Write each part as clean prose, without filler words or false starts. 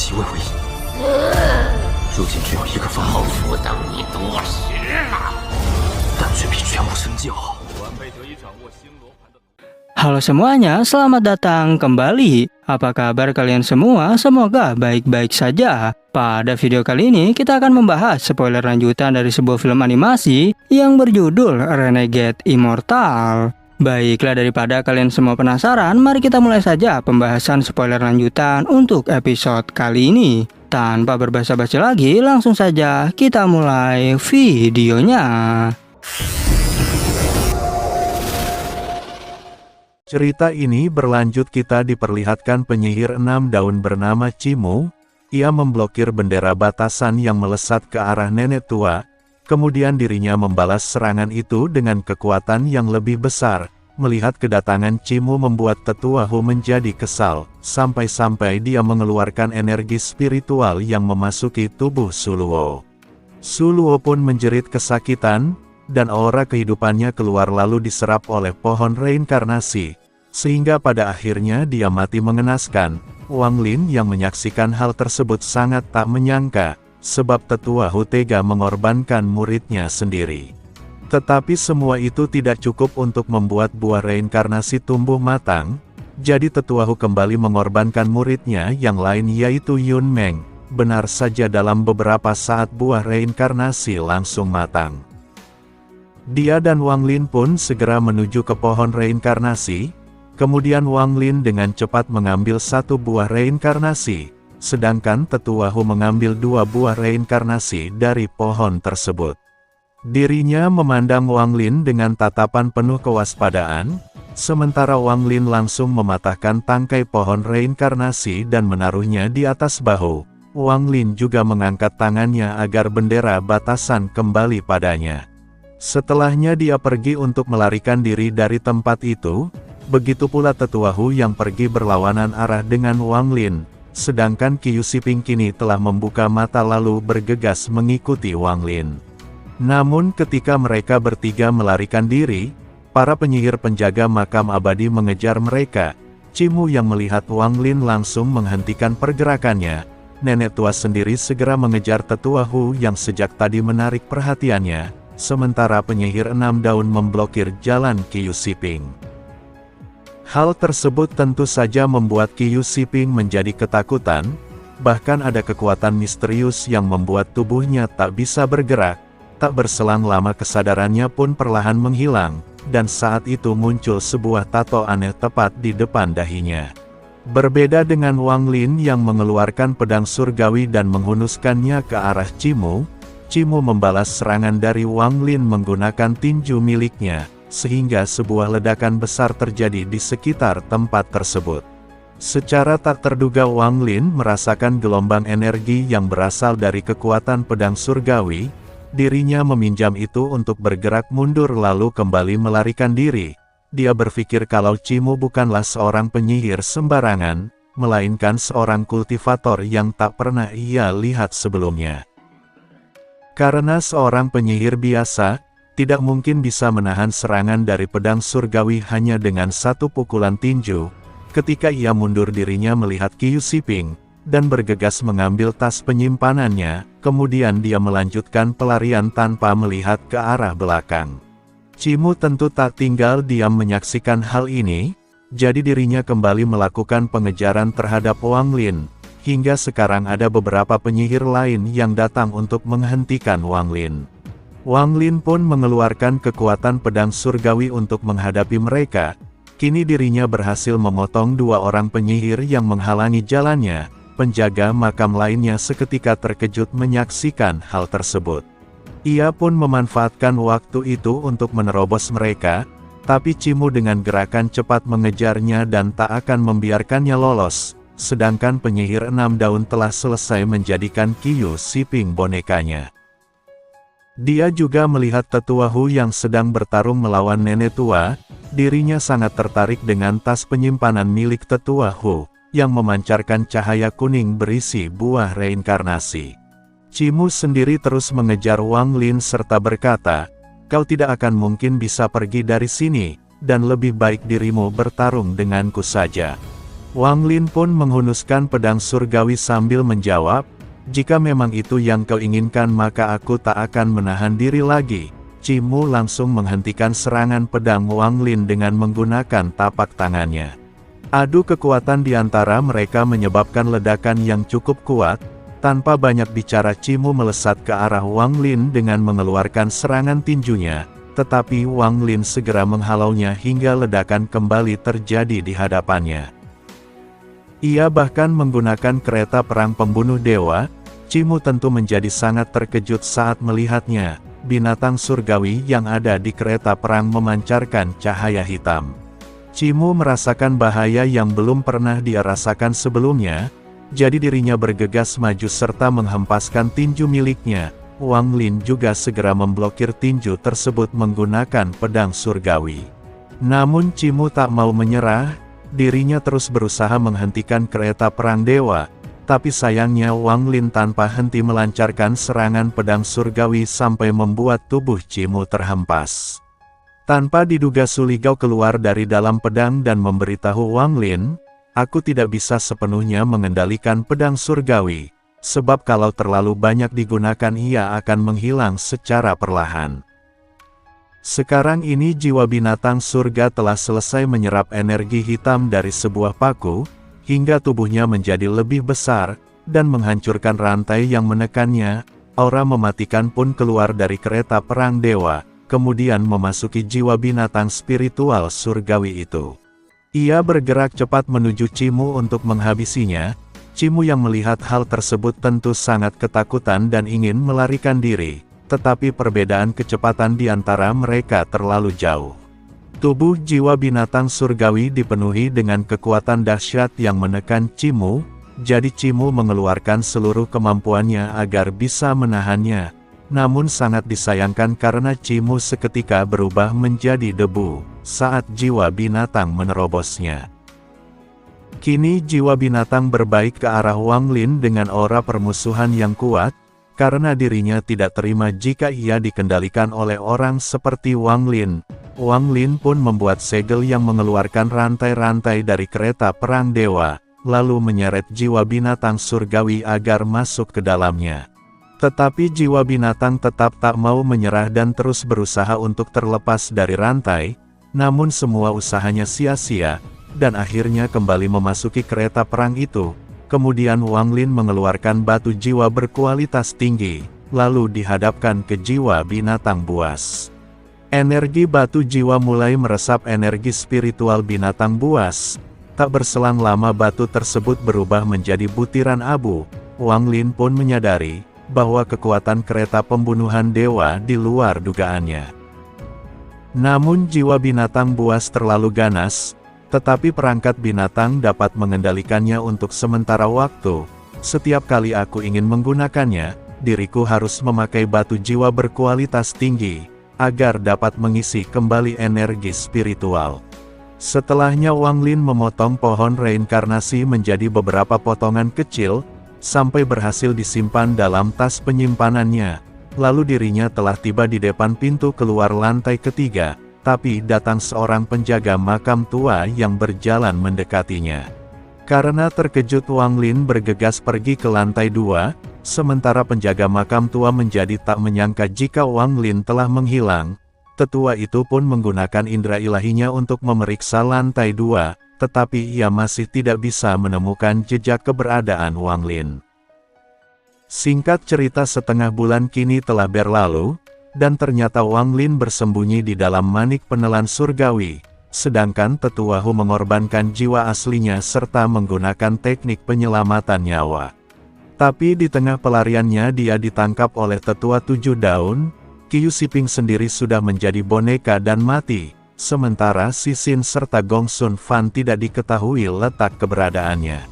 即位为宜。如今只有一个方法，老夫等你多时了，但却比全部身教好。 Halo semuanya, selamat datang kembali. Apa kabar kalian semua? Semoga baik-baik saja. Pada video kali ini kita akan membahas spoiler lanjutan dari sebuah film animasi yang berjudul Renegade Immortal. Baiklah, daripada kalian semua penasaran, mari kita mulai saja pembahasan spoiler lanjutan untuk episode kali ini. Tanpa berbasa-basi lagi, langsung saja kita mulai videonya. Cerita ini berlanjut, kita diperlihatkan penyihir 6 daun bernama Cimu. Ia memblokir bendera batasan yang melesat ke arah nenek tua. Kemudian dirinya membalas serangan itu dengan kekuatan yang lebih besar. Melihat kedatangan Cimu membuat Tetua Hu menjadi kesal. Sampai-sampai dia mengeluarkan energi spiritual yang memasuki tubuh Suluo. Suluo pun menjerit kesakitan, dan aura kehidupannya keluar lalu diserap oleh pohon reinkarnasi. Sehingga pada akhirnya dia mati mengenaskan. Wang Lin yang menyaksikan hal tersebut sangat tak menyangka, sebab Tetua Hu tega mengorbankan muridnya sendiri. Tetapi semua itu tidak cukup untuk membuat buah reinkarnasi tumbuh matang, jadi Tetua Hu kembali mengorbankan muridnya yang lain yaitu Yun Meng. Benar saja dalam beberapa saat buah reinkarnasi langsung matang. Dia dan Wang Lin pun segera menuju ke pohon reinkarnasi. Kemudian Wang Lin dengan cepat mengambil satu buah reinkarnasi, sedangkan Tetua Hu mengambil 2 buah reinkarnasi dari pohon tersebut. Dirinya memandang Wang Lin dengan tatapan penuh kewaspadaan, sementara Wang Lin langsung mematahkan tangkai pohon reinkarnasi dan menaruhnya di atas bahu. Wang Lin juga mengangkat tangannya agar bendera batasan kembali padanya. Setelahnya dia pergi untuk melarikan diri dari tempat itu. Begitu pula Tetua Hu yang pergi berlawanan arah dengan Wang Lin, sedangkan Qiu Siping kini telah membuka mata lalu bergegas mengikuti Wang Lin. Namun ketika mereka bertiga melarikan diri, para penyihir penjaga makam abadi mengejar mereka. Cimu yang melihat Wang Lin langsung menghentikan pergerakannya. Nenek tua sendiri segera mengejar Tetua Hu yang sejak tadi menarik perhatiannya, sementara penyihir 6 daun memblokir jalan Qiu Siping. Hal tersebut tentu saja membuat Qiu Siping menjadi ketakutan, bahkan ada kekuatan misterius yang membuat tubuhnya tak bisa bergerak. Tak berselang lama kesadarannya pun perlahan menghilang, dan saat itu muncul sebuah tato aneh tepat di depan dahinya. Berbeda dengan Wang Lin yang mengeluarkan pedang surgawi dan menghunuskannya ke arah Cimu, Cimu membalas serangan dari Wang Lin menggunakan tinju miliknya. Sehingga sebuah ledakan besar terjadi di sekitar tempat tersebut. Secara tak terduga Wang Lin merasakan gelombang energi yang berasal dari kekuatan pedang surgawi. Dirinya meminjam itu untuk bergerak mundur lalu kembali melarikan diri. Dia berpikir kalau Cimu bukanlah seorang penyihir sembarangan, melainkan seorang kultivator yang tak pernah ia lihat sebelumnya. Karena seorang penyihir biasa tidak mungkin bisa menahan serangan dari pedang surgawi hanya dengan satu pukulan tinju. Ketika ia mundur dirinya melihat Qiu Siping, dan bergegas mengambil tas penyimpanannya, kemudian dia melanjutkan pelarian tanpa melihat ke arah belakang. Cimu tentu tak tinggal diam menyaksikan hal ini, jadi dirinya kembali melakukan pengejaran terhadap Wang Lin. Hingga sekarang ada beberapa penyihir lain yang datang untuk menghentikan Wang Lin. Wang Lin pun mengeluarkan kekuatan pedang surgawi untuk menghadapi mereka. Kini dirinya berhasil memotong 2 orang penyihir yang menghalangi jalannya. Penjaga makam lainnya seketika terkejut menyaksikan hal tersebut. Ia pun memanfaatkan waktu itu untuk menerobos mereka, tapi Cimu dengan gerakan cepat mengejarnya dan tak akan membiarkannya lolos. Sedangkan penyihir 6 daun telah selesai menjadikan Qiu Siping bonekanya. Dia juga melihat Tetua Hu yang sedang bertarung melawan nenek tua. Dirinya sangat tertarik dengan tas penyimpanan milik Tetua Hu, yang memancarkan cahaya kuning berisi buah reinkarnasi. Cimu sendiri terus mengejar Wang Lin serta berkata, "Kau tidak akan mungkin bisa pergi dari sini, dan lebih baik dirimu bertarung denganku saja." Wang Lin pun menghunuskan pedang surgawi sambil menjawab, "Jika memang itu yang kau inginkan maka aku tak akan menahan diri lagi." Cimu langsung menghentikan serangan pedang Wang Lin dengan menggunakan tapak tangannya. Adu kekuatan di antara mereka menyebabkan ledakan yang cukup kuat. Tanpa banyak bicara Cimu melesat ke arah Wang Lin dengan mengeluarkan serangan tinjunya, tetapi Wang Lin segera menghalaunya hingga ledakan kembali terjadi di hadapannya. Ia bahkan menggunakan kereta perang pembunuh dewa. Cimu tentu menjadi sangat terkejut saat melihatnya. Binatang surgawi yang ada di kereta perang memancarkan cahaya hitam. Cimu merasakan bahaya yang belum pernah dia rasakan sebelumnya, jadi dirinya bergegas maju serta menghempaskan tinju miliknya. Wang Lin juga segera memblokir tinju tersebut menggunakan pedang surgawi. Namun Cimu tak mau menyerah. Dirinya terus berusaha menghentikan kereta perang dewa, tapi sayangnya Wang Lin tanpa henti melancarkan serangan pedang surgawi sampai membuat tubuh Cimu terhempas. Tanpa diduga Suligao keluar dari dalam pedang dan memberitahu Wang Lin, "Aku tidak bisa sepenuhnya mengendalikan pedang surgawi, sebab kalau terlalu banyak digunakan ia akan menghilang secara perlahan." Sekarang ini jiwa binatang surga telah selesai menyerap energi hitam dari sebuah paku, hingga tubuhnya menjadi lebih besar, dan menghancurkan rantai yang menekannya. Aura mematikan pun keluar dari kereta perang dewa, kemudian memasuki jiwa binatang spiritual surgawi itu. Ia bergerak cepat menuju Cimu untuk menghabisinya. Cimu yang melihat hal tersebut tentu sangat ketakutan dan ingin melarikan diri. Tetapi perbedaan kecepatan di antara mereka terlalu jauh. Tubuh jiwa binatang surgawi dipenuhi dengan kekuatan dahsyat yang menekan Cimu, jadi Cimu mengeluarkan seluruh kemampuannya agar bisa menahannya. Namun sangat disayangkan karena Cimu seketika berubah menjadi debu, saat jiwa binatang menerobosnya. Kini jiwa binatang berbaik ke arah Wang Lin dengan aura permusuhan yang kuat, karena dirinya tidak terima jika ia dikendalikan oleh orang seperti Wang Lin. Wang Lin pun membuat segel yang mengeluarkan rantai-rantai dari kereta perang dewa, lalu menyeret jiwa binatang surgawi agar masuk ke dalamnya. Tetapi jiwa binatang tetap tak mau menyerah dan terus berusaha untuk terlepas dari rantai, namun semua usahanya sia-sia, dan akhirnya kembali memasuki kereta perang itu. Kemudian Wang Lin mengeluarkan batu jiwa berkualitas tinggi, lalu dihadapkan ke jiwa binatang buas. Energi batu jiwa mulai meresap energi spiritual binatang buas. Tak berselang lama batu tersebut berubah menjadi butiran abu. Wang Lin pun menyadari bahwa kekuatan kereta pembunuhan dewa di luar dugaannya. Namun jiwa binatang buas terlalu ganas. Tetapi perangkat binatang dapat mengendalikannya untuk sementara waktu. Setiap kali aku ingin menggunakannya, diriku harus memakai batu jiwa berkualitas tinggi, agar dapat mengisi kembali energi spiritual. Setelahnya Wang Lin memotong pohon reinkarnasi menjadi beberapa potongan kecil, sampai berhasil disimpan dalam tas penyimpanannya. Lalu dirinya telah tiba di depan pintu keluar lantai ketiga. Tapi datang seorang penjaga makam tua yang berjalan mendekatinya. Karena terkejut Wang Lin bergegas pergi ke lantai 2, sementara penjaga makam tua menjadi tak menyangka jika Wang Lin telah menghilang. Tetua itu pun menggunakan indera ilahinya untuk memeriksa lantai 2, tetapi ia masih tidak bisa menemukan jejak keberadaan Wang Lin. Singkat cerita, setengah bulan kini telah berlalu, dan ternyata Wang Lin bersembunyi di dalam manik penelan surgawi, sedangkan Tetua Hu mengorbankan jiwa aslinya serta menggunakan teknik penyelamatan nyawa. Tapi di tengah pelariannya dia ditangkap oleh Tetua 7 Daun. Qiu Siping sendiri sudah menjadi boneka dan mati, sementara Sisin serta Gong Sun Fan tidak diketahui letak keberadaannya.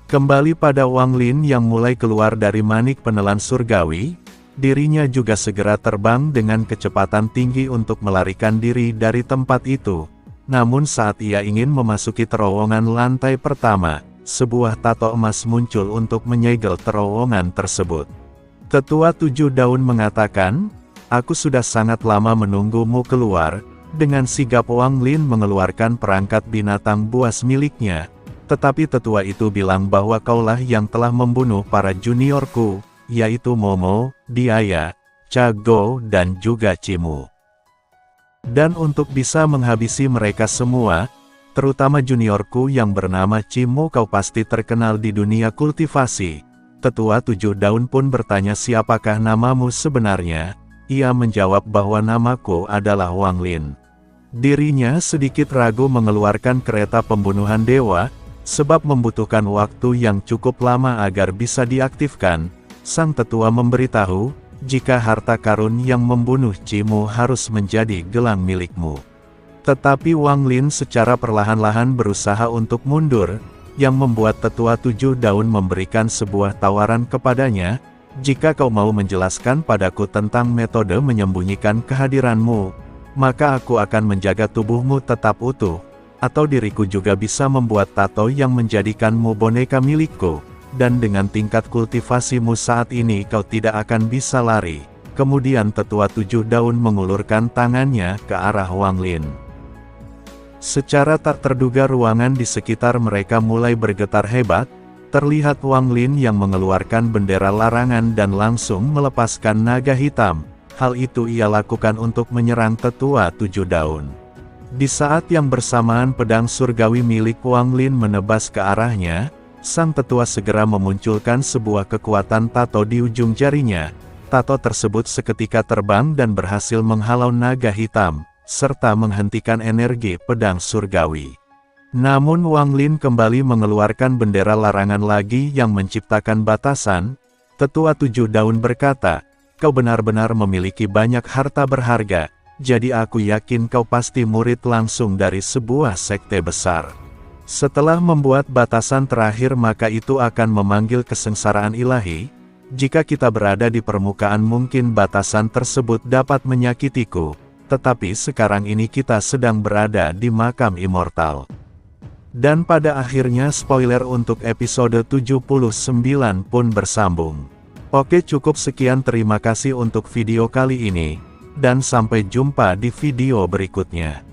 Kembali pada Wang Lin yang mulai keluar dari manik penelan surgawi, dirinya juga segera terbang dengan kecepatan tinggi untuk melarikan diri dari tempat itu. Namun saat ia ingin memasuki terowongan lantai pertama, sebuah tato emas muncul untuk menyegel terowongan tersebut. Tetua 7 Daun mengatakan, "Aku sudah sangat lama menunggumu keluar." Dengan sigap Wang Lin mengeluarkan perangkat binatang buas miliknya. Tetapi tetua itu bilang bahwa kaulah yang telah membunuh para juniorku, yaitu Momo, Diaya, Chago dan juga Chimu. Dan untuk bisa menghabisi mereka semua, terutama juniorku yang bernama Chimu, kau pasti terkenal di dunia kultivasi. Tetua 7 daun pun bertanya siapakah namamu sebenarnya. Ia menjawab bahwa namaku adalah Wang Lin. Dirinya sedikit ragu mengeluarkan kereta pembunuhan dewa, sebab membutuhkan waktu yang cukup lama agar bisa diaktifkan. Sang tetua memberitahu, jika harta karun yang membunuh Chimu harus menjadi gelang milikmu. Tetapi Wang Lin secara perlahan-lahan berusaha untuk mundur, yang membuat tetua 7 daun memberikan sebuah tawaran kepadanya, jika kau mau menjelaskan padaku tentang metode menyembunyikan kehadiranmu, maka aku akan menjaga tubuhmu tetap utuh, atau diriku juga bisa membuat tato yang menjadikanmu boneka milikku, dan dengan tingkat kultivasimu saat ini kau tidak akan bisa lari. Kemudian tetua 7 daun mengulurkan tangannya ke arah Wang Lin. Secara tak terduga ruangan di sekitar mereka mulai bergetar hebat. Terlihat Wang Lin yang mengeluarkan bendera larangan dan langsung melepaskan naga hitam. Hal itu ia lakukan untuk menyerang tetua 7 daun. Di saat yang bersamaan pedang surgawi milik Wang Lin menebas ke arahnya, sang tetua segera memunculkan sebuah kekuatan tato di ujung jarinya. Tato tersebut seketika terbang dan berhasil menghalau naga hitam, serta menghentikan energi pedang surgawi. Namun Wang Lin kembali mengeluarkan bendera larangan lagi yang menciptakan batasan. Tetua 7 daun berkata, kau benar-benar memiliki banyak harta berharga, jadi aku yakin kau pasti murid langsung dari sebuah sekte besar. Setelah membuat batasan terakhir maka itu akan memanggil kesengsaraan ilahi. Jika kita berada di permukaan mungkin batasan tersebut dapat menyakitiku, tetapi sekarang ini kita sedang berada di makam immortal. Dan pada akhirnya spoiler untuk episode 79 pun bersambung. Oke, cukup sekian, terima kasih untuk video kali ini, dan sampai jumpa di video berikutnya.